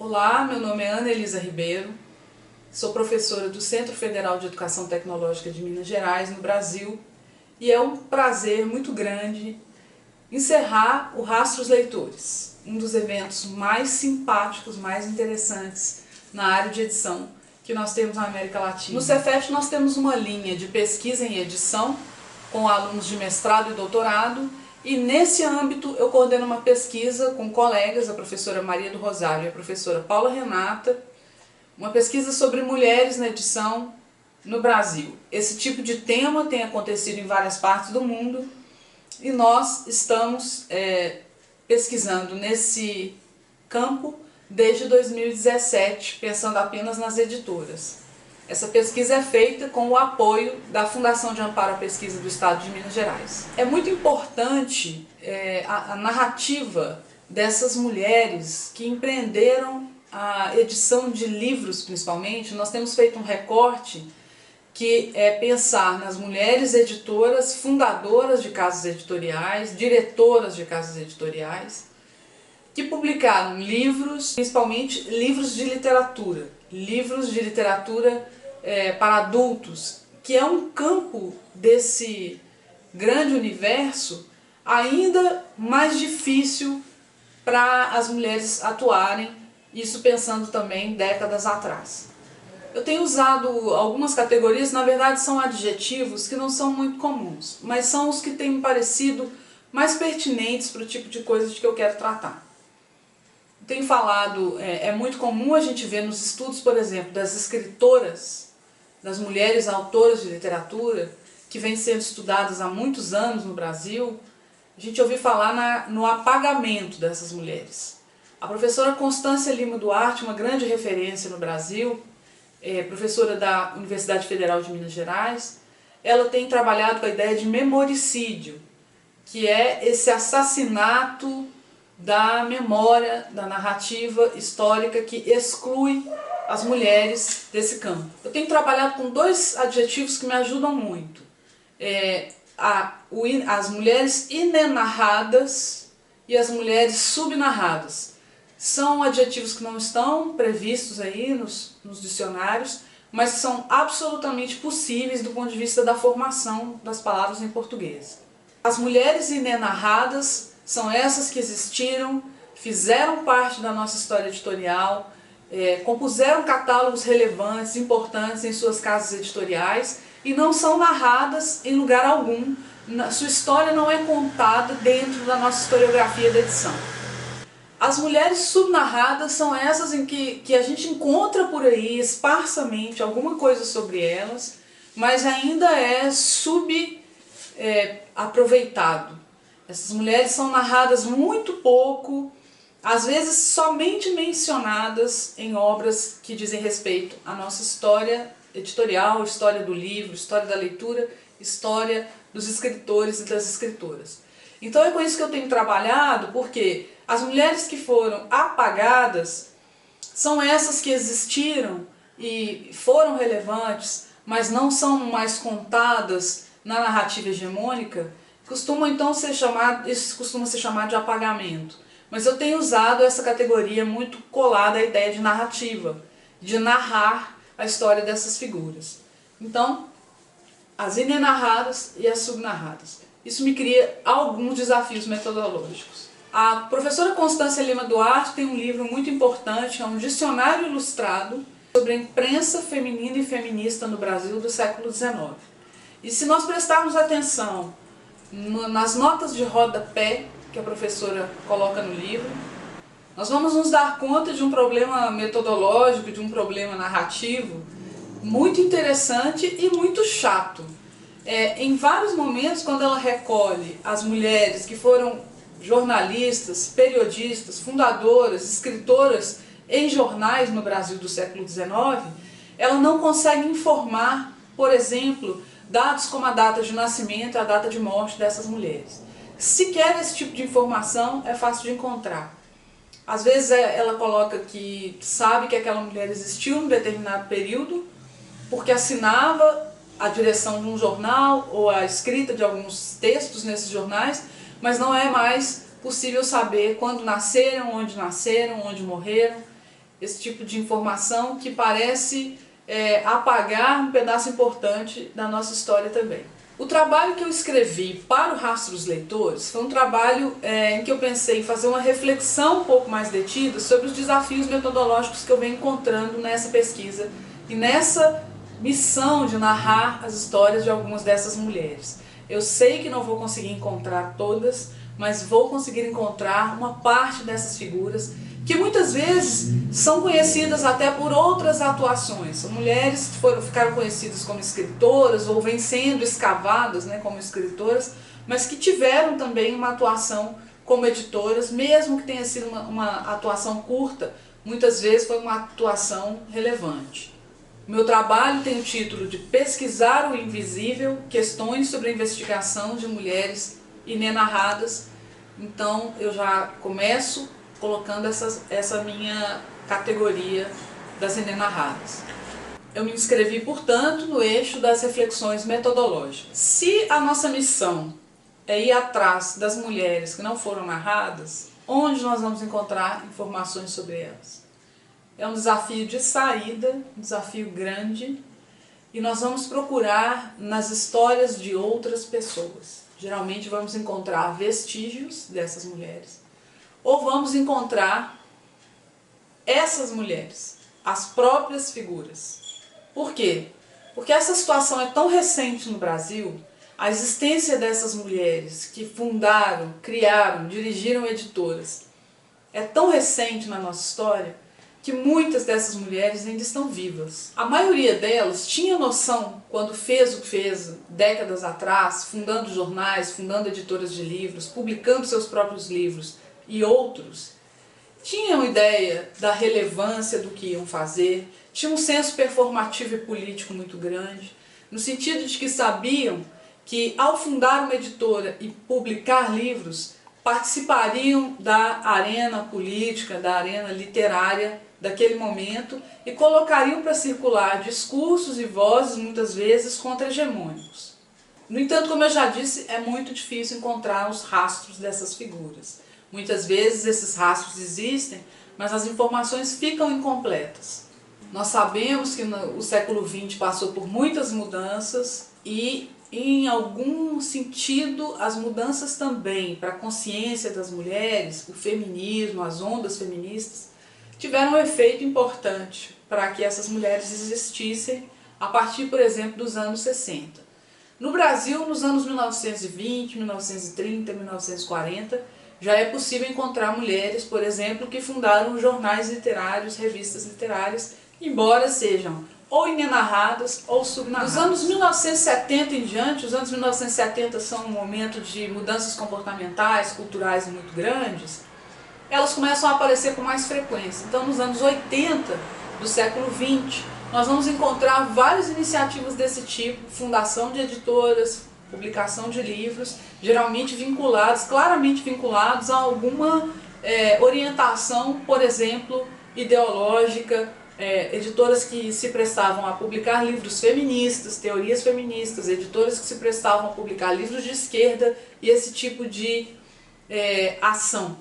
Olá, meu nome é Ana Elisa Ribeiro, sou professora do Centro Federal de Educação Tecnológica de Minas Gerais, no Brasil, e é um prazer muito grande encerrar o Rastros Leitores, um dos eventos mais simpáticos, mais interessantes na área de edição que nós temos na América Latina. No Cefet nós temos uma linha de pesquisa em edição com alunos de mestrado e doutorado, e nesse âmbito eu coordeno uma pesquisa com colegas, a professora Maria do Rosário e a professora Paula Renata, uma pesquisa sobre mulheres na edição no Brasil. Esse tipo de tema tem acontecido em várias partes do mundo e nós estamos pesquisando nesse campo desde 2017, pensando apenas nas editoras. Essa pesquisa é feita com o apoio da Fundação de Amparo à Pesquisa do Estado de Minas Gerais. É muito importante a narrativa dessas mulheres que empreenderam a edição de livros, principalmente. Nós temos feito um recorte que é pensar nas mulheres editoras, fundadoras de casas editoriais, diretoras de casas editoriais, que publicaram livros, principalmente livros de literatura para adultos, que é um campo desse grande universo ainda mais difícil para as mulheres atuarem, isso pensando também décadas atrás. Eu tenho usado algumas categorias, na verdade são adjetivos que não são muito comuns, mas são os que têm me parecido mais pertinentes para o tipo de coisa de que eu quero tratar. Tenho falado, é muito comum a gente ver nos estudos, por exemplo, das escritoras, das mulheres autoras de literatura, que vêm sendo estudadas há muitos anos no Brasil, a gente ouve falar no apagamento dessas mulheres. A professora Constância Lima Duarte, uma grande referência no Brasil, professora da Universidade Federal de Minas Gerais, ela tem trabalhado com a ideia de memoricídio, que é esse assassinato da memória, da narrativa histórica que exclui as mulheres desse campo. Eu tenho trabalhado com dois adjetivos que me ajudam muito. As mulheres inenarradas e as mulheres subnarradas. São adjetivos que não estão previstos aí nos dicionários, mas que são absolutamente possíveis do ponto de vista da formação das palavras em português. As mulheres inenarradas são essas que existiram, fizeram parte da nossa história editorial, compuseram catálogos relevantes, importantes em suas casas editoriais e não são narradas em lugar algum. Sua história não é contada dentro da nossa historiografia da edição. As mulheres subnarradas são essas em que a gente encontra por aí esparsamente alguma coisa sobre elas, mas ainda é subaproveitado. Essas mulheres são narradas muito pouco, às vezes somente mencionadas em obras que dizem respeito à nossa história editorial, história do livro, história da leitura, história dos escritores e das escritoras. Então é com isso que eu tenho trabalhado, porque as mulheres que foram apagadas são essas que existiram e foram relevantes, mas não são mais contadas na narrativa hegemônica. Isso costuma ser chamado de apagamento. Mas eu tenho usado essa categoria muito colada à ideia de narrativa, de narrar a história dessas figuras. Então, as inenarradas e as subnarradas. Isso me cria alguns desafios metodológicos. A professora Constância Lima Duarte tem um livro muito importante, é um dicionário ilustrado sobre a imprensa feminina e feminista no Brasil do século XIX. E se nós prestarmos atenção nas notas de rodapé que a professora coloca no livro, nós vamos nos dar conta de um problema metodológico, de um problema narrativo muito interessante e muito chato. Em vários momentos, quando ela recolhe as mulheres que foram jornalistas, periodistas, fundadoras, escritoras em jornais no Brasil do século XIX, ela não consegue informar, por exemplo, dados como a data de nascimento e a data de morte dessas mulheres. Sequer esse tipo de informação é fácil de encontrar. Às vezes ela coloca que sabe que aquela mulher existiu em um determinado período, porque assinava a direção de um jornal ou a escrita de alguns textos nesses jornais, mas não é mais possível saber quando nasceram, onde morreram. esse tipo de informação que parece apagar um pedaço importante da nossa história também. O trabalho que eu escrevi para o Rastro dos Leitores foi um trabalho em que eu pensei em fazer uma reflexão um pouco mais detida sobre os desafios metodológicos que eu venho encontrando nessa pesquisa e nessa missão de narrar as histórias de algumas dessas mulheres. Eu sei que não vou conseguir encontrar todas, mas vou conseguir encontrar uma parte dessas figuras que muitas vezes são conhecidas até por outras atuações. São mulheres que ficaram conhecidas como escritoras ou vêm sendo escavadas, né, como escritoras, mas que tiveram também uma atuação como editoras, mesmo que tenha sido uma atuação curta, muitas vezes foi uma atuação relevante. Meu trabalho tem o título de Pesquisar o Invisível, questões sobre a investigação de mulheres inenarradas. Então eu já começo colocando essa minha categoria das inenarradas. Eu me inscrevi, portanto, no eixo das reflexões metodológicas. Se a nossa missão é ir atrás das mulheres que não foram narradas, onde nós vamos encontrar informações sobre elas? É um desafio de saída, um desafio grande, e nós vamos procurar nas histórias de outras pessoas. Geralmente vamos encontrar vestígios dessas mulheres, ou vamos encontrar essas mulheres, as próprias figuras. Por quê? Porque essa situação é tão recente no Brasil, a existência dessas mulheres que fundaram, criaram, dirigiram editoras, é tão recente na nossa história, que muitas dessas mulheres ainda estão vivas. A maioria delas tinha noção, quando fez o que fez décadas atrás, fundando jornais, fundando editoras de livros, publicando seus próprios livros e outros, tinham ideia da relevância do que iam fazer, tinham um senso performativo e político muito grande, no sentido de que sabiam que ao fundar uma editora e publicar livros, participariam da arena política, da arena literária daquele momento e colocariam para circular discursos e vozes muitas vezes contra-hegemônicos. No entanto, como eu já disse, é muito difícil encontrar os rastros dessas figuras. Muitas vezes esses rastros existem, mas as informações ficam incompletas. Nós sabemos que o século XX passou por muitas mudanças e, em algum sentido, as mudanças também para a consciência das mulheres, o feminismo, as ondas feministas, tiveram um efeito importante para que essas mulheres existissem a partir, por exemplo, dos anos 60. No Brasil, nos anos 1920, 1930, 1940, já é possível encontrar mulheres, por exemplo, que fundaram jornais literários, revistas literárias, embora sejam ou inenarradas ou subnarradas. Dos anos 1970 em diante, os anos 1970 são um momento de mudanças comportamentais, culturais muito grandes, elas começam a aparecer com mais frequência. Então, nos anos 80 do século XX, nós vamos encontrar várias iniciativas desse tipo, fundação de editoras, publicação de livros, geralmente vinculados, claramente vinculados a alguma orientação, por exemplo, ideológica, editoras que se prestavam a publicar livros feministas, teorias feministas, editoras que se prestavam a publicar livros de esquerda e esse tipo de ação.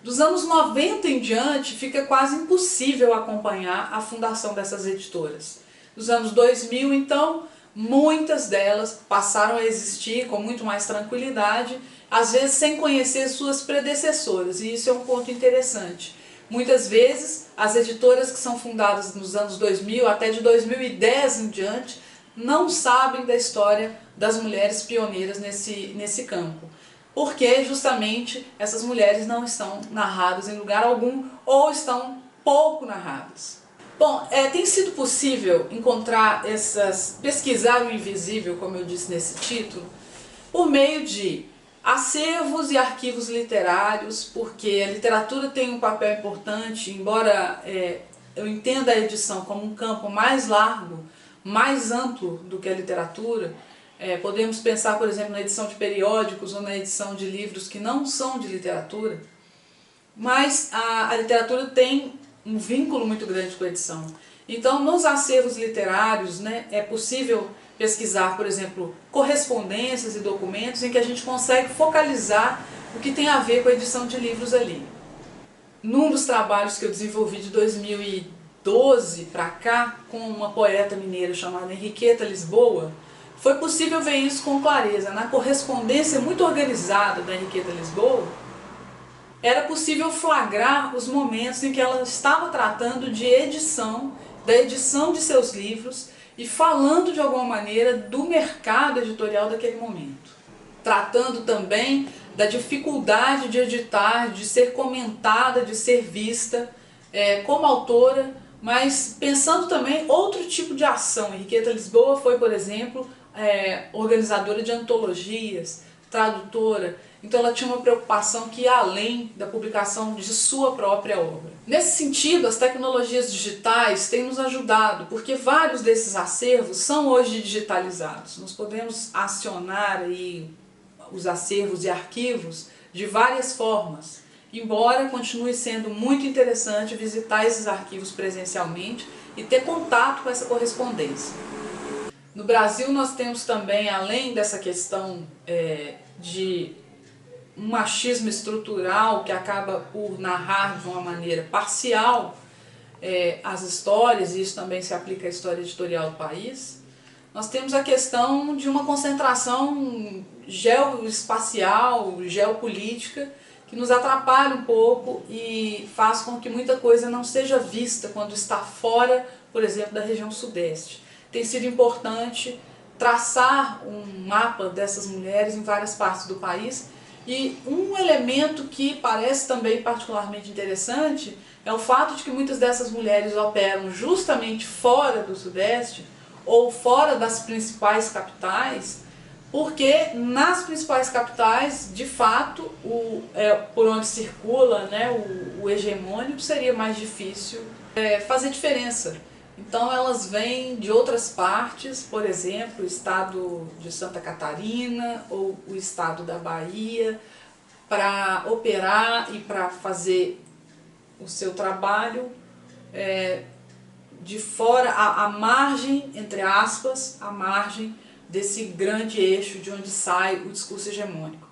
Dos anos 90 em diante, fica quase impossível acompanhar a fundação dessas editoras. Dos anos 2000, então, muitas delas passaram a existir com muito mais tranquilidade, às vezes sem conhecer suas predecessoras, e isso é um ponto interessante. Muitas vezes, as editoras que são fundadas nos anos 2000, até de 2010 em diante, não sabem da história das mulheres pioneiras nesse campo. Porque justamente essas mulheres não estão narradas em lugar algum ou estão pouco narradas. Bom, tem sido possível encontrar pesquisar o invisível, como eu disse nesse título, por meio de acervos e arquivos literários, porque a literatura tem um papel importante, embora eu entenda a edição como um campo mais largo, mais amplo do que a literatura. Podemos pensar, por exemplo, na edição de periódicos ou na edição de livros que não são de literatura, mas a literatura tem um vínculo muito grande com a edição. Então, nos acervos literários, né, é possível pesquisar, por exemplo, correspondências e documentos em que a gente consegue focalizar o que tem a ver com a edição de livros ali. num dos trabalhos que eu desenvolvi de 2012 para cá, com uma poeta mineira chamada Henriqueta Lisboa, foi possível ver isso com clareza. Na correspondência muito organizada da Henriqueta Lisboa, era possível flagrar os momentos em que ela estava tratando de edição, da edição de seus livros e falando de alguma maneira do mercado editorial daquele momento. Tratando também da dificuldade de editar, de ser comentada, de ser vista como autora, mas pensando também outro tipo de ação. Henriqueta Lisboa foi, por exemplo, organizadora de antologias, tradutora, então ela tinha uma preocupação que ia além da publicação de sua própria obra. Nesse sentido, as tecnologias digitais têm nos ajudado, porque vários desses acervos são hoje digitalizados. Nós podemos acionar aí os acervos e arquivos de várias formas, embora continue sendo muito interessante visitar esses arquivos presencialmente e ter contato com essa correspondência. No Brasil nós temos também, além dessa questão de um machismo estrutural que acaba por narrar de uma maneira parcial as histórias, e isso também se aplica à história editorial do país, nós temos a questão de uma concentração geoespacial, geopolítica, que nos atrapalha um pouco e faz com que muita coisa não seja vista quando está fora, por exemplo, da região sudeste. Tem sido importante traçar um mapa dessas mulheres em várias partes do país, e um elemento que parece também particularmente interessante é o fato de que muitas dessas mulheres operam justamente fora do sudeste ou fora das principais capitais, porque nas principais capitais, de fato, por onde circula o hegemônico, seria mais difícil fazer diferença. Então elas vêm de outras partes, por exemplo, o estado de Santa Catarina ou o estado da Bahia, para operar e para fazer o seu trabalho de fora, à margem, entre aspas, à margem desse grande eixo de onde sai o discurso hegemônico.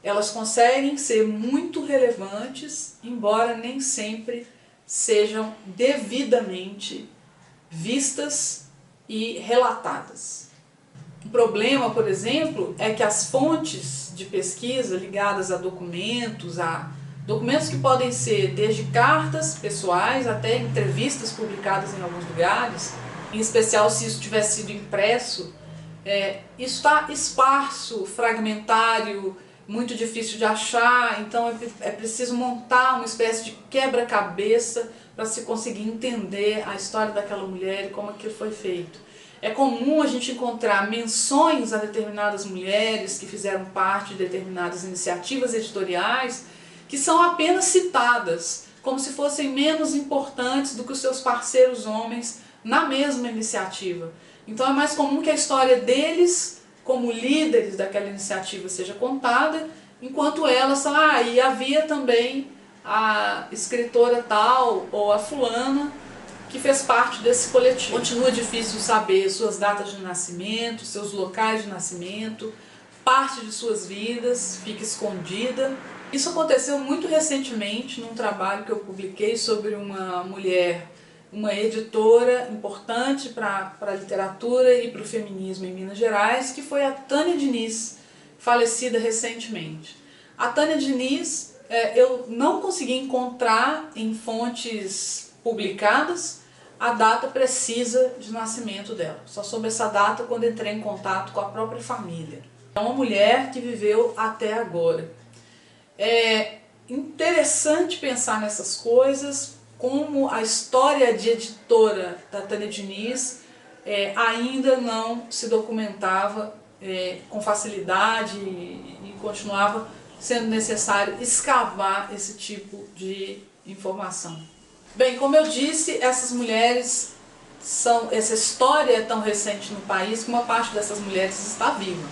Elas conseguem ser muito relevantes, embora nem sempre sejam devidamente vistas e relatadas. Um problema, por exemplo, é que as fontes de pesquisa ligadas a documentos que podem ser desde cartas pessoais até entrevistas publicadas em alguns lugares, em especial se isso tiver sido impresso, isso está esparso, fragmentário, muito difícil de achar, então é preciso montar uma espécie de quebra-cabeça para se conseguir entender a história daquela mulher e como aquilo foi feito. É comum a gente encontrar menções a determinadas mulheres que fizeram parte de determinadas iniciativas editoriais que são apenas citadas, como se fossem menos importantes do que os seus parceiros homens na mesma iniciativa. Então é mais comum que a história deles, como líderes daquela iniciativa, seja contada, enquanto elas são, e havia também a escritora tal ou a fulana que fez parte desse coletivo. Continua difícil saber suas datas de nascimento, seus locais de nascimento, parte de suas vidas fica escondida. Isso aconteceu muito recentemente num trabalho que eu publiquei sobre uma mulher, uma editora importante para a literatura e para o feminismo em Minas Gerais, que foi a Tânia Diniz, falecida recentemente. A Tânia Diniz, eu não consegui encontrar em fontes publicadas a data precisa de nascimento dela. Só soube essa data quando entrei em contato com a própria família. É uma mulher que viveu até agora. É interessante pensar nessas coisas, como a história de editora da Tânia Diniz ainda não se documentava com facilidade e continuava sendo necessário escavar esse tipo de informação. Bem, como eu disse, essas mulheres essa história é tão recente no país que uma parte dessas mulheres está viva.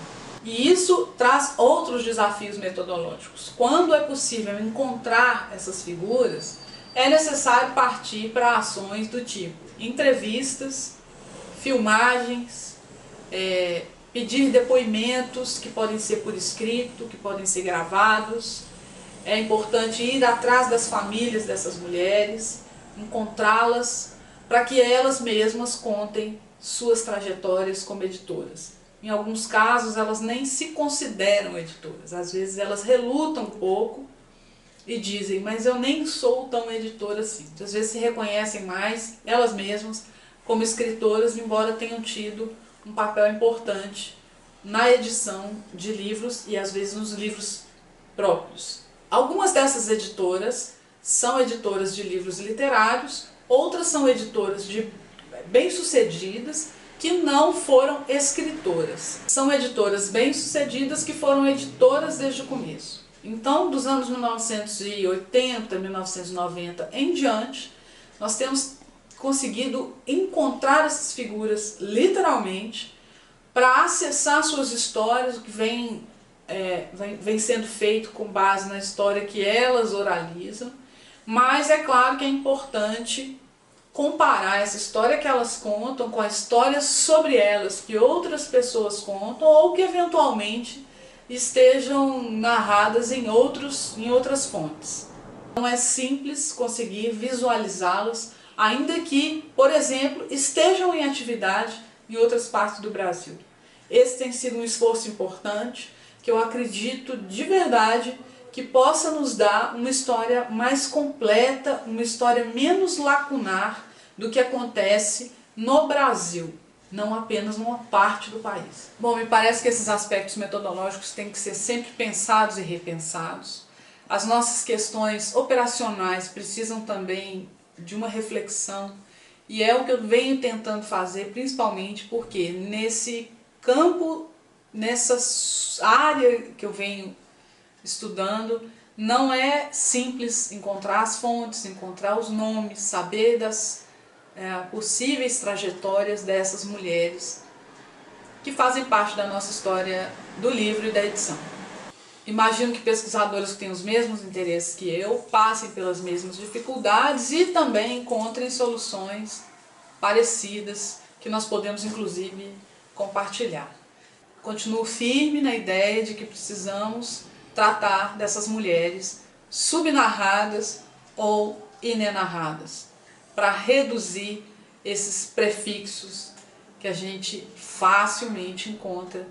E isso traz outros desafios metodológicos. Quando é possível encontrar essas figuras, é necessário partir para ações do tipo entrevistas, filmagens, pedir depoimentos que podem ser por escrito, que podem ser gravados, É importante ir atrás das famílias dessas mulheres, encontrá-las, para que elas mesmas contem suas trajetórias como editoras. Em alguns casos, elas nem se consideram editoras. Às vezes, elas relutam um pouco e dizem, mas eu nem sou tão editora assim. Às vezes, se reconhecem mais, elas mesmas, como escritoras, embora tenham tido um papel importante na edição de livros e, às vezes, nos livros próprios. Algumas dessas editoras são editoras de livros literários, outras são editoras bem-sucedidas que não foram escritoras. São editoras bem-sucedidas que foram editoras desde o começo. Então, dos anos 1980, 1990 em diante, nós temos conseguido encontrar essas figuras literalmente para acessar suas histórias, o que vem sendo feito com base na história que elas oralizam, mas é claro que é importante comparar essa história que elas contam com a história sobre elas que outras pessoas contam ou que eventualmente estejam narradas em outras fontes. Não é simples conseguir visualizá-las, ainda que, por exemplo, estejam em atividade em outras partes do Brasil. Esse tem sido um esforço importante, que eu acredito de verdade que possa nos dar uma história mais completa, uma história menos lacunar do que acontece no Brasil, não apenas numa parte do país. Bom, me parece que esses aspectos metodológicos têm que ser sempre pensados e repensados. As nossas questões operacionais precisam também de uma reflexão, e é o que eu venho tentando fazer, principalmente porque nesse campo, nessa área que eu venho estudando, não é simples encontrar as fontes, encontrar os nomes, saber das possíveis trajetórias dessas mulheres que fazem parte da nossa história do livro e da edição. Imagino que pesquisadores que têm os mesmos interesses que eu passem pelas mesmas dificuldades e também encontrem soluções parecidas que nós podemos inclusive compartilhar. Continuo firme na ideia de que precisamos tratar dessas mulheres subnarradas ou inenarradas, para reduzir esses prefixos que a gente facilmente encontra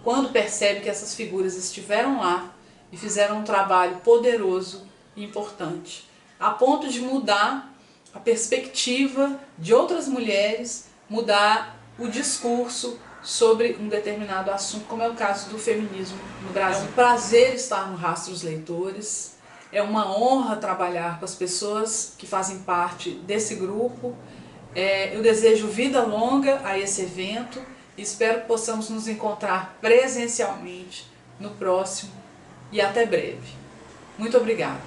quando percebe que essas figuras estiveram lá e fizeram um trabalho poderoso e importante, a ponto de mudar a perspectiva de outras mulheres, mudar o discurso sobre um determinado assunto, como é o caso do feminismo no Brasil. É um prazer estar no Rastros Leitores, é uma honra trabalhar com as pessoas que fazem parte desse grupo. Eu desejo vida longa a esse evento e espero que possamos nos encontrar presencialmente no próximo e até breve. Muito obrigada.